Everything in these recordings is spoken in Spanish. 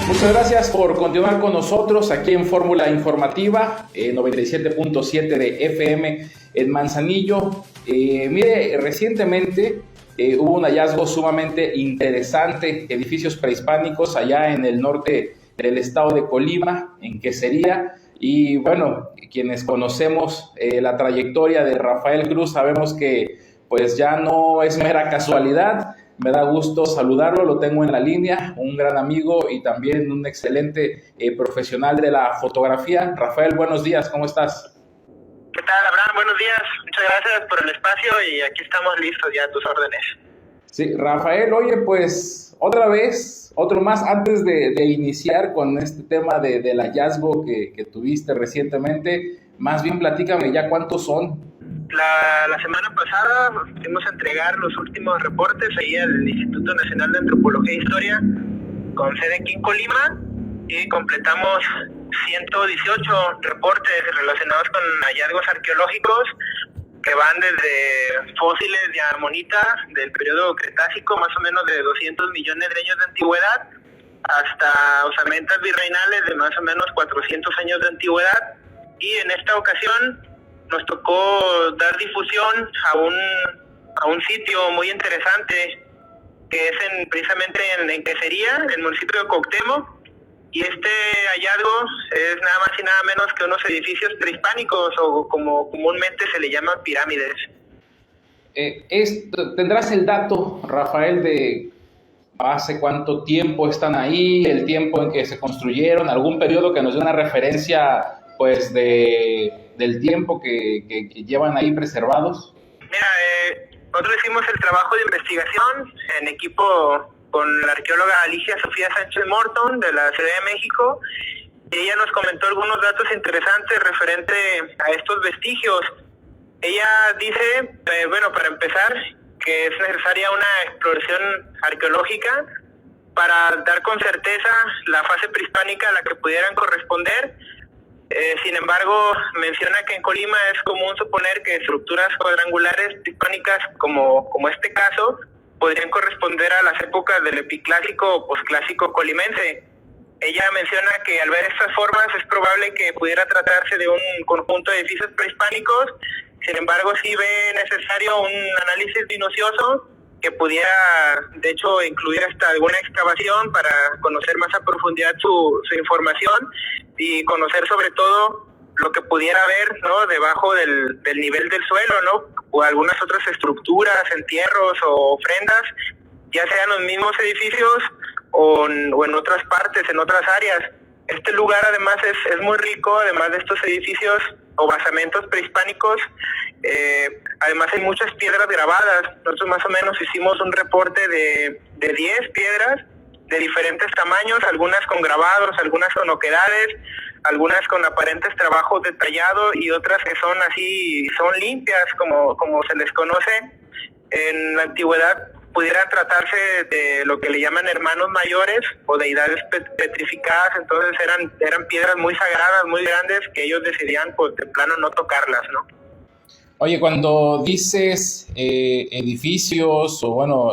Muchas gracias por continuar con nosotros aquí en Fórmula Informativa, 97.7 de FM en Manzanillo. Mire, recientemente hubo un hallazgo sumamente interesante, edificios prehispánicos allá en el norte del estado de Colima, en Quesería. Y bueno, quienes conocemos la trayectoria de Rafael Cruz sabemos que pues ya no es mera casualidad. Me da gusto saludarlo, lo tengo en la línea, un gran amigo y también un excelente profesional de la fotografía. Rafael, buenos días, ¿cómo estás? ¿Qué tal, Abraham? Buenos días, muchas gracias por el espacio y aquí estamos listos ya a tus órdenes. Sí, Rafael, oye, pues otra vez, otro más, antes de iniciar con este tema del hallazgo que tuviste recientemente, más bien platícame ya cuántos son. La semana pasada fuimos a entregar los últimos reportes ahí al Instituto Nacional de Antropología e Historia con sede aquí en Colima y completamos 118 reportes relacionados con hallazgos arqueológicos que van desde fósiles de amonita del periodo Cretácico, más o menos de 200 millones de años de antigüedad, hasta osamentas virreinales de más o menos 400 años de antigüedad. Y en esta ocasión nos tocó dar difusión a un sitio muy interesante que es precisamente en Quesería, el municipio de Cuauhtémoc, y este hallazgo es nada más y nada menos que unos edificios prehispánicos o como comúnmente se le llaman pirámides. ¿Tendrás el dato, Rafael, de hace cuánto tiempo están ahí, el tiempo en que se construyeron, algún periodo que nos dé una referencia pues del tiempo que llevan ahí preservados? Mira, nosotros hicimos el trabajo de investigación en equipo con la arqueóloga Alicia Sofía Sánchez Morton de la Ciudad de México, y ella nos comentó algunos datos interesantes referente a estos vestigios. Ella dice, bueno, para empezar, que es necesaria una exploración arqueológica para dar con certeza la fase prehispánica a la que pudieran corresponder. Sin embargo, menciona que en Colima es común suponer que estructuras cuadrangulares prehispánicas, como este caso, podrían corresponder a las épocas del epiclásico o posclásico colimense. Ella menciona que al ver estas formas es probable que pudiera tratarse de un conjunto de edificios prehispánicos. Sin embargo, sí ve necesario un análisis minucioso que pudiera, de hecho, incluir hasta alguna excavación para conocer más a profundidad su información y conocer sobre todo lo que pudiera haber, ¿no?, debajo del nivel del suelo, ¿no?, o algunas otras estructuras, entierros o ofrendas, ya sean los mismos edificios o en otras partes, en otras áreas. Este lugar además es muy rico, además de estos edificios o basamentos prehispánicos. Además hay muchas piedras grabadas. Nosotros más o menos hicimos un reporte de 10 piedras de diferentes tamaños, algunas con grabados, algunas con oquedades, algunas con aparentes trabajos detallados y otras que son así, son limpias como se les conoce. En la antigüedad pudiera tratarse de lo que le llaman hermanos mayores o deidades petrificadas, entonces eran piedras muy sagradas, muy grandes, que ellos decidían pues de plano no tocarlas, ¿no? Oye, cuando dices edificios o bueno,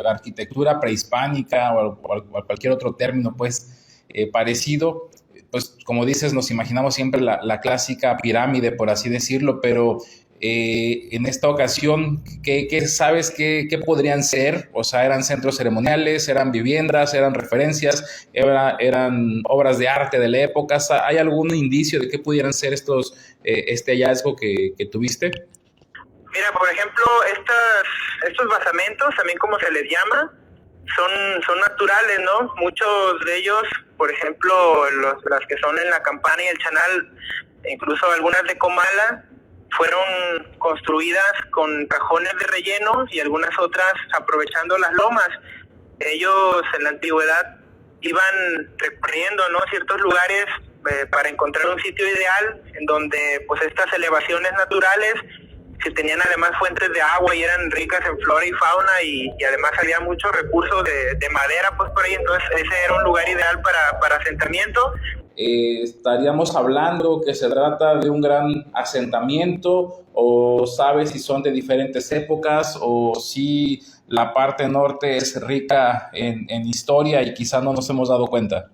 arquitectura prehispánica o cualquier otro término pues parecido, pues como dices, nos imaginamos siempre la clásica pirámide, por así decirlo, pero en esta ocasión, ¿qué sabes qué podrían ser? O sea, ¿eran centros ceremoniales, eran viviendas, eran referencias, eran obras de arte de la época? ¿Hay algún indicio de qué pudieran ser este hallazgo que tuviste? Mira, por ejemplo, estos basamentos, también como se les llama, son naturales, ¿no? Muchos de ellos, por ejemplo, las que son en la Campana y el Chanal, incluso algunas de Comala, fueron construidas con cajones de relleno y algunas otras aprovechando las lomas. Ellos en la antigüedad iban recorriendo, ¿no?, ciertos lugares para encontrar un sitio ideal en donde pues estas elevaciones naturales que tenían además fuentes de agua y eran ricas en flora y fauna y además había muchos recursos de madera pues por ahí, entonces ese era un lugar ideal para asentamiento. ¿Estaríamos hablando que se trata de un gran asentamiento o sabes si son de diferentes épocas o si la parte norte es rica en historia y quizá no nos hemos dado cuenta?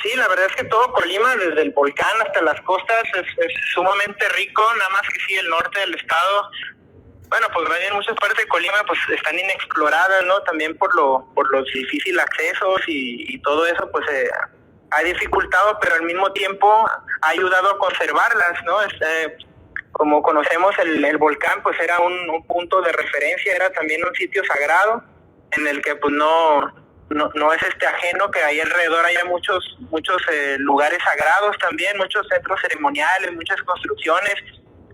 Sí, la verdad es que todo Colima, desde el volcán hasta las costas, es sumamente rico, nada más que sí, el norte del estado, bueno, pues más bien muchas partes de Colima pues están inexploradas, ¿no? También por los difíciles accesos y todo eso, pues ha dificultado, pero al mismo tiempo ha ayudado a conservarlas, ¿no? Como conocemos, el volcán pues era un punto de referencia, era también un sitio sagrado en el que pues no es ajeno que ahí alrededor haya muchos lugares sagrados también, muchos centros ceremoniales, muchas construcciones.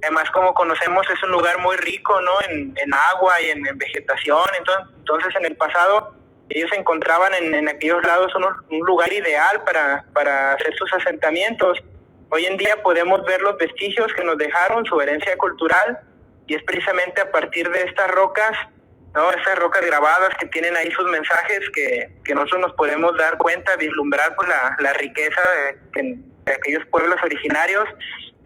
Además, como conocemos, es un lugar muy rico, ¿no? En agua y en vegetación. Entonces, en el pasado, ellos encontraban en aquellos lados un lugar ideal para hacer sus asentamientos. Hoy en día podemos ver los vestigios que nos dejaron, su herencia cultural, y es precisamente a partir de estas rocas, ¿no? Esas rocas grabadas que tienen ahí sus mensajes que nosotros nos podemos dar cuenta, vislumbrar pues la riqueza de aquellos pueblos originarios.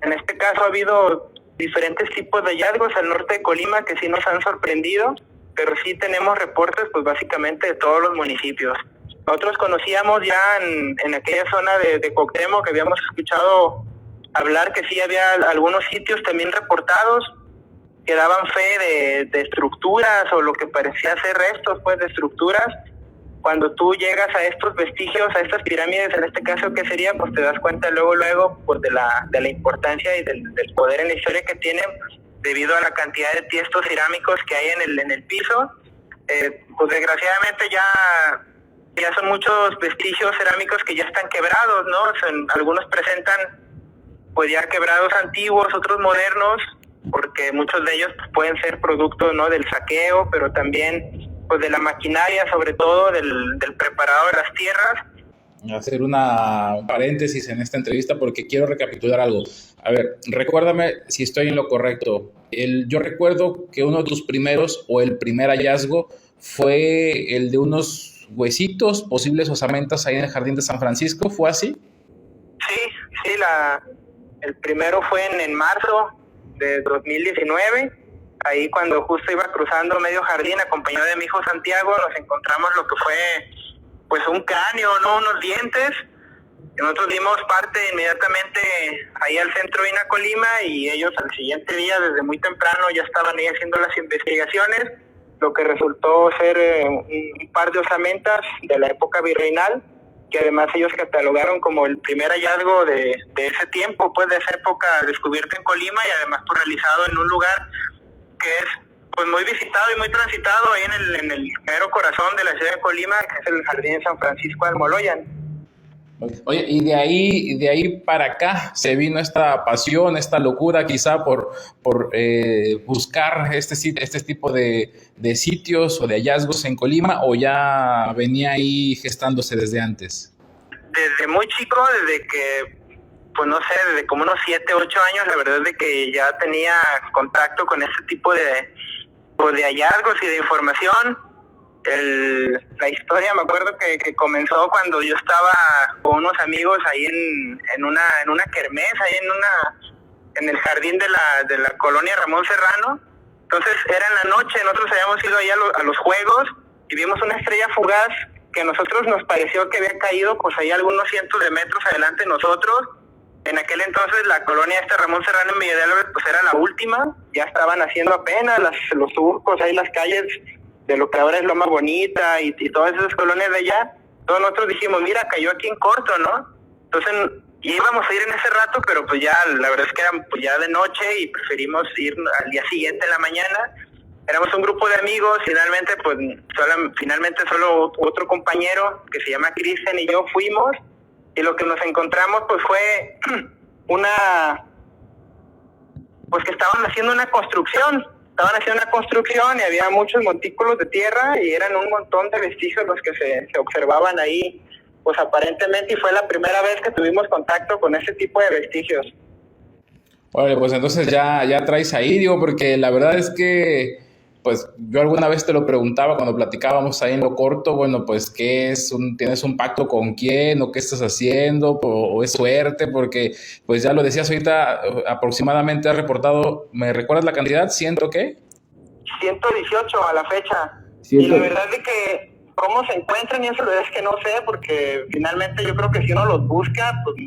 En este caso ha habido diferentes tipos de hallazgos al norte de Colima que sí nos han sorprendido, pero sí tenemos reportes pues básicamente de todos los municipios. Nosotros conocíamos ya en aquella zona de Cuauhtémoc, que habíamos escuchado hablar que sí había algunos sitios también reportados que daban fe de estructuras o lo que parecía ser restos pues de estructuras. Cuando tú llegas a estos vestigios, a estas pirámides, en este caso, ¿qué sería? Pues te das cuenta luego pues de la importancia y del poder en la historia que tienen debido a la cantidad de tiestos cerámicos que hay en el piso. Pues desgraciadamente ya son muchos vestigios cerámicos que ya están quebrados, ¿no? Algunos presentan pues ya quebrados antiguos, otros modernos, porque muchos de ellos pueden ser producto, ¿no? Del saqueo, pero también pues de la maquinaria, sobre todo del preparado de las tierras. Hacer un paréntesis en esta entrevista porque quiero recapitular algo. A ver, recuérdame si estoy en lo correcto. Yo recuerdo que uno de tus primeros o el primer hallazgo fue el de unos huesitos, posibles osamentas ahí en el Jardín de San Francisco, ¿fue así? Sí, el primero fue en marzo de 2019. Ahí cuando justo iba cruzando medio jardín acompañado de mi hijo Santiago, nos encontramos lo que fue pues un cráneo, ¿no? Unos dientes. Y nosotros dimos parte inmediatamente ahí al centro de INAH Colima y ellos al siguiente día desde muy temprano ya estaban ahí haciendo las investigaciones, lo que resultó ser un par de osamentas de la época virreinal, que además ellos catalogaron como el primer hallazgo de ese tiempo, pues de esa época descubierto en Colima y además pues realizado en un lugar que es pues muy visitado y muy transitado ahí en el mero corazón de la ciudad de Colima, que es el Jardín de San Francisco de Almoloyan. Oye, y de ahí para acá se vino esta pasión, esta locura quizá por buscar este tipo de sitios o de hallazgos en Colima, ¿o ya venía ahí gestándose desde antes? Desde muy chico, desde que pues no sé, desde como unos 7, 8 años, la verdad es de que ya tenía contacto con este tipo de hallazgos y de información. La historia me acuerdo que comenzó cuando yo estaba con unos amigos ahí en una kermés, ahí en el jardín de la colonia Ramón Serrano. Entonces era en la noche, nosotros habíamos ido ahí a los juegos y vimos una estrella fugaz que a nosotros nos pareció que había caído pues ahí algunos cientos de metros adelante de nosotros. En aquel entonces la colonia Ramón Serrano en Villa de Álvarez pues era la última, ya estaban haciendo apenas los surcos, ahí las calles de lo que ahora es Loma Bonita y todas esas colonias de allá. Todos nosotros dijimos, mira, cayó aquí en corto, ¿no? Entonces íbamos a ir en ese rato, pero pues ya la verdad es que era pues ya de noche y preferimos ir al día siguiente en la mañana. Éramos un grupo de amigos, finalmente solo otro compañero que se llama Cristian y yo fuimos. Y lo que nos encontramos pues fue pues que estaban haciendo una construcción y había muchos montículos de tierra y eran un montón de vestigios los que se observaban ahí, pues aparentemente, y fue la primera vez que tuvimos contacto con ese tipo de vestigios. Bueno, pues entonces ya traes ahí, digo, porque la verdad es que pues yo alguna vez te lo preguntaba cuando platicábamos ahí en lo corto, bueno, pues ¿tienes un pacto con quién o qué estás haciendo o es suerte? Porque pues ya lo decías ahorita, aproximadamente has reportado, ¿me recuerdas la cantidad? ¿100 qué? 118 a la fecha. Y la verdad es que cómo se encuentran y eso la verdad es que no sé, porque finalmente yo creo que si uno los busca, pues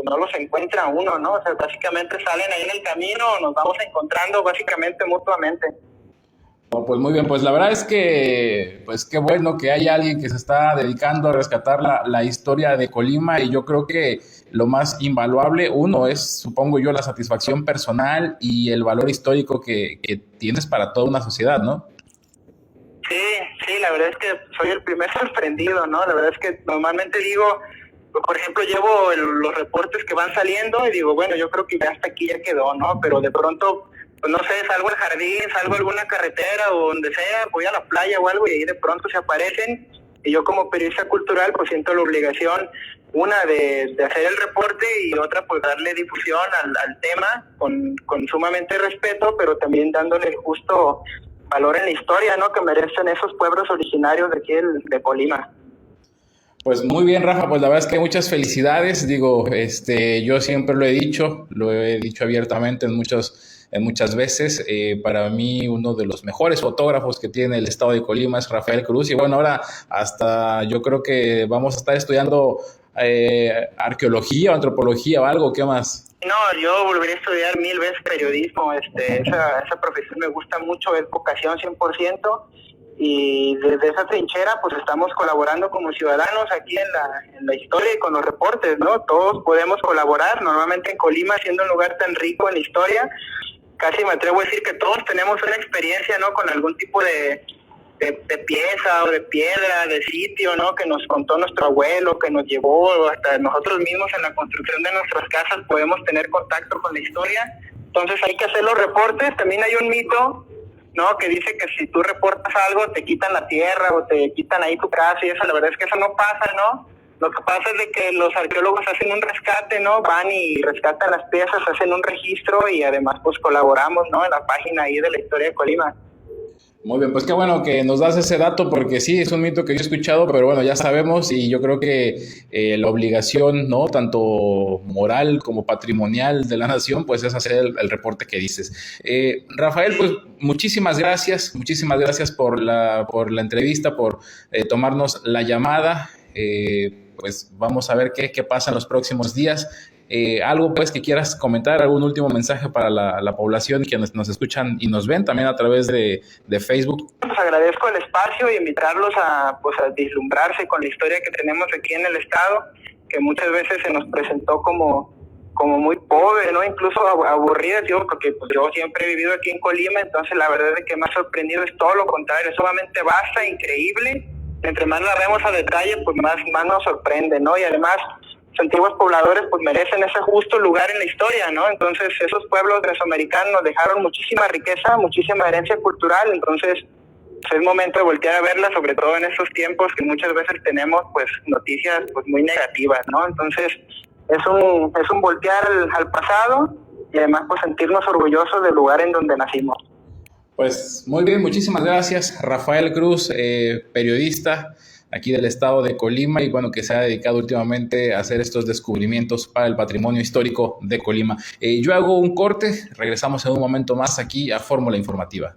no los encuentra uno, ¿no? O sea, básicamente salen ahí en el camino, nos vamos encontrando básicamente mutuamente. No, pues muy bien, pues la verdad es que, pues qué bueno que hay alguien que se está dedicando a rescatar la historia de Colima, y yo creo que lo más invaluable, uno, es, supongo yo, la satisfacción personal y el valor histórico que tienes para toda una sociedad, ¿no? Sí, la verdad es que soy el primer sorprendido, ¿no? La verdad es que normalmente digo, por ejemplo, llevo los reportes que van saliendo y digo, bueno, yo creo que ya hasta aquí ya quedó, ¿no? Pero de pronto, pues no sé, salgo al jardín, salgo a alguna carretera o donde sea, voy a la playa o algo y ahí de pronto se aparecen, y yo como periodista cultural pues siento la obligación, una de hacer el reporte y otra pues darle difusión al tema con sumamente respeto, pero también dándole el justo valor en la historia, ¿no?, que merecen esos pueblos originarios de aquí de Colima. Pues muy bien, Rafa, pues la verdad es que muchas felicidades. Digo, yo siempre lo he dicho abiertamente en muchas veces. Para mí, uno de los mejores fotógrafos que tiene el estado de Colima es Rafael Cruz. Y bueno, ahora hasta yo creo que vamos a estar estudiando arqueología o antropología o algo. ¿Qué más? No, yo volvería a estudiar 1000 veces periodismo. Esa profesión me gusta mucho, es vocación 100%. Y desde esa trinchera pues estamos colaborando como ciudadanos aquí en la historia y con los reportes, ¿no? Todos podemos colaborar. Normalmente en Colima, siendo un lugar tan rico en historia, casi me atrevo a decir que todos tenemos una experiencia, ¿no?, con algún tipo de pieza o de piedra, de sitio, ¿no?, que nos contó nuestro abuelo, que nos llevó, o hasta nosotros mismos en la construcción de nuestras casas podemos tener contacto con la historia. Entonces hay que hacer los reportes. También hay un mito, ¿no?, que dice que si tú reportas algo te quitan la tierra o te quitan ahí tu casa, y eso, la verdad es que eso no pasa, ¿no? Lo que pasa es de que los arqueólogos hacen un rescate, ¿no? Van y rescatan las piezas, hacen un registro y además pues colaboramos, ¿no?, en la página ahí de la historia de Colima. Muy bien, pues qué bueno que nos das ese dato, porque sí, es un mito que yo he escuchado, pero bueno, ya sabemos, y yo creo que la obligación, ¿no?, tanto moral como patrimonial de la nación, pues es hacer el reporte que dices. Rafael, pues muchísimas gracias por la entrevista, por tomarnos la llamada. Pues vamos a ver qué pasa en los próximos días. Algo pues que quieras comentar, algún último mensaje para la población que nos escuchan y nos ven también a través de Facebook. Pues agradezco el espacio y invitarlos a vislumbrarse con la historia que tenemos aquí en el estado, que muchas veces se nos presentó como muy pobre, ¿no?, incluso aburrida, digo, porque pues yo siempre he vivido aquí en Colima, entonces la verdad es que me ha sorprendido es todo lo contrario, es sumamente vasta, increíble. Entre más la vemos a detalle, pues más nos sorprende, ¿no? Y además los antiguos pobladores pues merecen ese justo lugar en la historia, ¿no? Entonces esos pueblos mesoamericanos nos dejaron muchísima riqueza, muchísima herencia cultural, entonces pues, es momento de voltear a verla, sobre todo en estos tiempos que muchas veces tenemos pues noticias pues muy negativas, ¿no? Entonces es un voltear al pasado y además pues sentirnos orgullosos del lugar en donde nacimos. Pues muy bien, muchísimas gracias, Rafael Cruz, periodista aquí del estado de Colima, y bueno, que se ha dedicado últimamente a hacer estos descubrimientos para el patrimonio histórico de Colima. Yo hago un corte, regresamos en un momento más aquí a Fórmula Informativa.